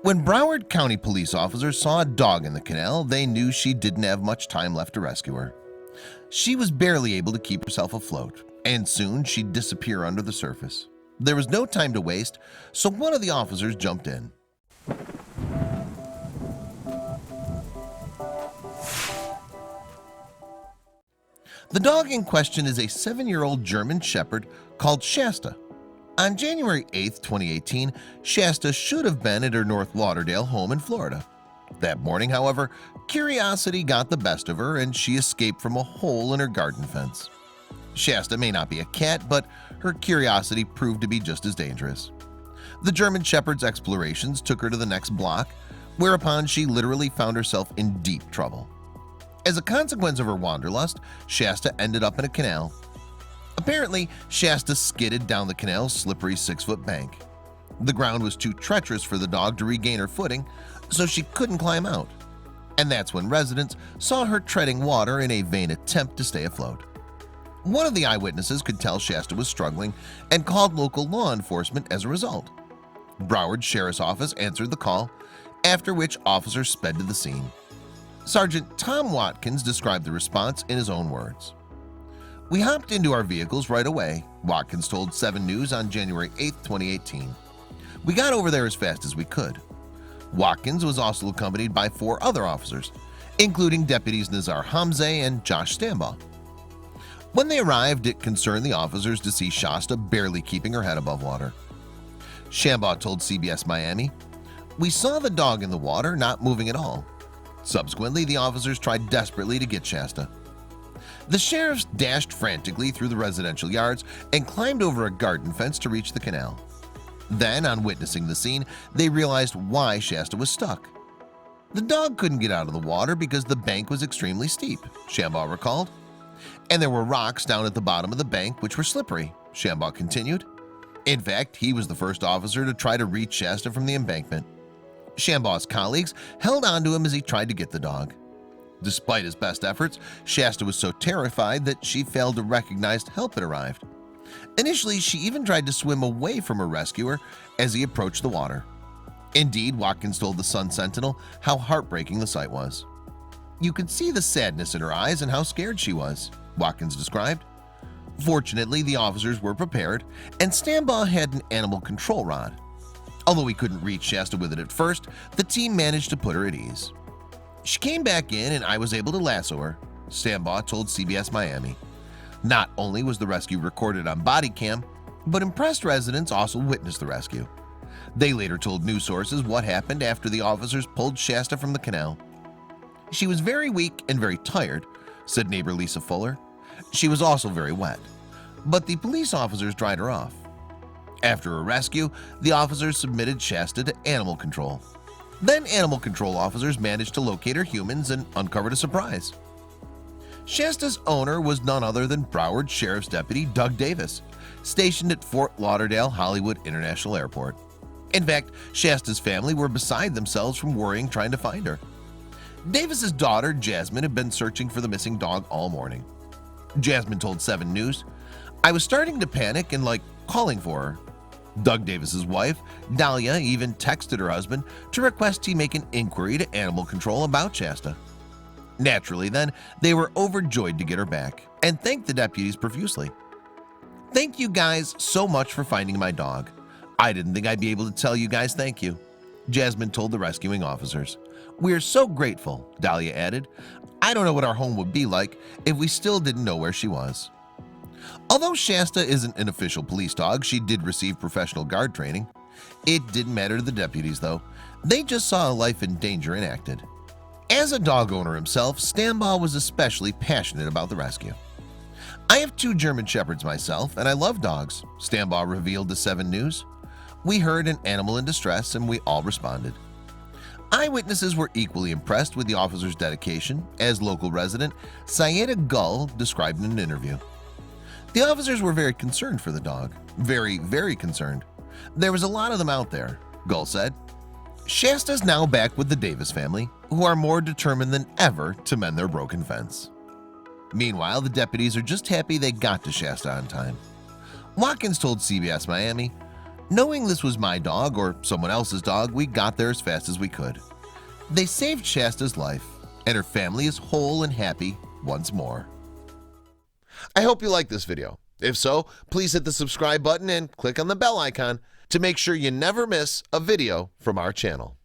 When Broward County police officers saw a dog in the canal, they knew she didn't have much time left to rescue her. She was barely able to keep herself afloat, and soon she'd disappear under the surface. There was no time to waste, so one of the officers jumped in. The dog in question is a 7-year-old German Shepherd called Shasta. On January 8, 2018, Shasta should have been at her North Lauderdale home in Florida. That morning, however, curiosity got the best of her and she escaped from a hole in her garden fence. Shasta may not be a cat, but her curiosity proved to be just as dangerous. The German Shepherd's explorations took her to the next block, whereupon she literally found herself in deep trouble. As a consequence of her wanderlust, Shasta ended up in a canal. Apparently, Shasta skidded down the canal's slippery 6-foot bank. The ground was too treacherous for the dog to regain her footing, so she couldn't climb out. And that's when residents saw her treading water in a vain attempt to stay afloat. One of the eyewitnesses could tell Shasta was struggling and called local law enforcement as a result. Broward Sheriff's Office answered the call, after which officers sped to the scene. Sergeant Tom Watkins described the response in his own words. "We hopped into our vehicles right away," Watkins told 7 News on January 8, 2018. "We got over there as fast as we could." Watkins was also accompanied by 4 other officers, including deputies Nazar Hamzeh and Josh Stambaugh. When they arrived, it concerned the officers to see Shasta barely keeping her head above water. Shambaugh told CBS Miami, "We saw the dog in the water, not moving at all." Subsequently, the officers tried desperately to get Shasta. The sheriffs dashed frantically through the residential yards and climbed over a garden fence to reach the canal. Then, on witnessing the scene, they realized why Shasta was stuck. The dog couldn't get out of the water because the bank was extremely steep, Shambaugh recalled. And there were rocks down at the bottom of the bank which were slippery, Shambaugh continued. In fact, he was the first officer to try to reach Shasta from the embankment. Shambaugh's colleagues held onto him as he tried to get the dog. Despite his best efforts, Shasta was so terrified that she failed to recognize help had arrived. Initially, she even tried to swim away from her rescuer as he approached the water. Indeed, Watkins told the Sun-Sentinel how heartbreaking the sight was. "You could see the sadness in her eyes and how scared she was," Watkins described. Fortunately, the officers were prepared, and Stambaugh had an animal control rod. Although he couldn't reach Shasta with it at first, the team managed to put her at ease. "She came back in and I was able to lasso her," Stambaugh told CBS Miami. Not only was the rescue recorded on body cam, but impressed residents also witnessed the rescue. They later told news sources what happened after the officers pulled Shasta from the canal. "She was very weak and very tired," said neighbor Lisa Fuller. "She was also very wet, but the police officers dried her off." After a rescue, the officers submitted Shasta to animal control. Then animal control officers managed to locate her humans and uncovered a surprise. Shasta's owner was none other than Broward Sheriff's Deputy Doug Davis, stationed at Fort Lauderdale Hollywood International Airport. In fact, Shasta's family were beside themselves from worrying trying to find her. Davis's daughter, Jasmine, had been searching for the missing dog all morning. Jasmine told 7 News, "I was starting to panic and calling for her." Doug Davis's wife, Dahlia, even texted her husband to request he make an inquiry to animal control about Shasta. Naturally, then, they were overjoyed to get her back and thanked the deputies profusely. "Thank you guys so much for finding my dog. I didn't think I'd be able to tell you guys thank you," Jasmine told the rescuing officers. "We are so grateful," Dahlia added. "I don't know what our home would be like if we still didn't know where she was." Although Shasta isn't an official police dog, she did receive professional guard training. It didn't matter to the deputies, though. They just saw a life in danger and acted. As a dog owner himself, Stambaugh was especially passionate about the rescue. "I have 2 German Shepherds myself, and I love dogs," Stambaugh revealed to 7 News. "We heard an animal in distress, and we all responded." Eyewitnesses were equally impressed with the officer's dedication, as local resident Sayeda Gull described in an interview. "The officers were very concerned for the dog. Very, very concerned. There was a lot of them out there," Gull said. Shasta's now back with the Davis family, who are more determined than ever to mend their broken fence. Meanwhile, the deputies are just happy they got to Shasta on time. Watkins told CBS Miami, Knowing this was my dog or someone else's dog, we got there as fast as we could. They saved Shasta's life, and her family is whole and happy once more. I hope you liked this video. If so, please hit the subscribe button and click on the bell icon to make sure you never miss a video from our channel.